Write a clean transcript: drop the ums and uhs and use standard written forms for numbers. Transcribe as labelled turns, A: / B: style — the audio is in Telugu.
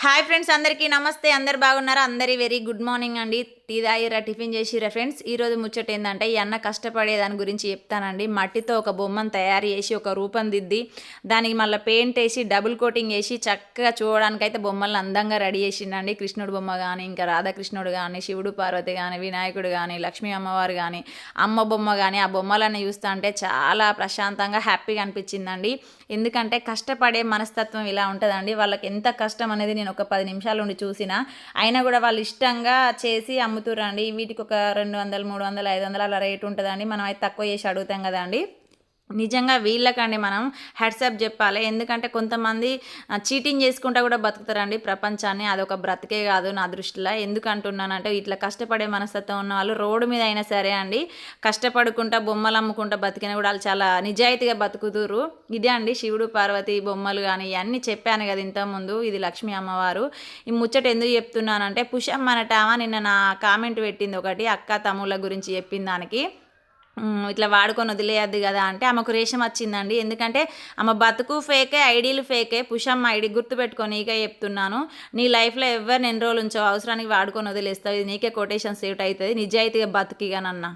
A: హాయ్ ఫ్రెండ్స్, అందరికీ నమస్తే. అందరు బాగున్నారా? అందరి వెరీ గుడ్ మార్నింగ్ అండి. టీ తాగిరా, టిఫిన్ చేసిరా ఫ్రెండ్స్? ఈరోజు ముచ్చట ఏంటంటే ఈ అన్న కష్టపడే దాని గురించి చెప్తానండి. మట్టితో ఒక బొమ్మను తయారు చేసి ఒక రూపం దిద్ది దానికి మళ్ళీ పెయింట్ వేసి డబుల్ కోటింగ్ వేసి చక్కగా చూడడానికైతే బొమ్మలను అందంగా రెడీ చేసిండండి. కృష్ణుడు బొమ్మ కానీ, ఇంకా రాధాకృష్ణుడు కానీ, శివుడు పార్వతి కానీ, వినాయకుడు కానీ, లక్ష్మీ అమ్మవారు కానీ, అమ్మ బొమ్మ కానీ, ఆ బొమ్మలన్నీ చూస్తూ అంటే చాలా ప్రశాంతంగా హ్యాపీగా అనిపించిందండి. ఎందుకంటే కష్టపడే మనస్తత్వం ఇలా ఉంటుందండి. వాళ్ళకి ఎంత కష్టం అనేది నేను ఒక 10 నిమిషాల నుండి చూసిన, అయినా కూడా వాళ్ళు ఇష్టంగా చేసి అమ్ముతురండి. వీటికి ఒక 200, 300, 500 అలా రేటు ఉంటుందండి. మనం అయితే తక్కువ చేసి అడుగుతాం కదండి. నిజంగా వీళ్ళకండి మనం హెడ్సప్ చెప్పాలి. ఎందుకంటే కొంతమంది చీటింగ్ చేసుకుంటా కూడా బతుకుతారండి ప్రపంచాన్ని. అదొక బ్రతికే కాదు నా దృష్టిలో. ఎందుకు అంటున్నానంటే ఇట్లా కష్టపడే మనస్తత్వం ఉన్న వాళ్ళు రోడ్డు మీద అయినా సరే అండి కష్టపడుకుంటా బొమ్మలు అమ్ముకుంటా బతికినా కూడా వాళ్ళు చాలా నిజాయితీగా బతుకుతురు. ఇదే అండి శివుడు పార్వతి బొమ్మలు కానీ ఇవన్నీ చెప్పాను కదా ఇంతకుముందు. ఇది లక్ష్మీ అమ్మవారు. ఈ ముచ్చట ఎందుకు చెప్తున్నానంటే పుషమ్మ అనటామా నిన్న నా కామెంట్ పెట్టింది ఒకటి, అక్క తమ్ముళ్ళ గురించి చెప్పిన దానికి. ఇట్లా వాడుకొని వదిలేయద్దు కదా అంటే ఆమెకు రేషం వచ్చిందండి. ఎందుకంటే ఆమె బతుకు ఫేకే, ఐడీలు ఫేకే. పుషమ్మ ఐడి గుర్తుపెట్టుకొని నీకే చెప్తున్నాను. నీ లైఫ్లో ఎవరిని ఎన్ని రోజులు ఉంచో అవసరానికి వాడుకొని వదిలేస్తావు. ఇది నీకే కొటేషన్ సేట్ అవుతుంది. నిజాయితీగా బతుకిగానన్నా.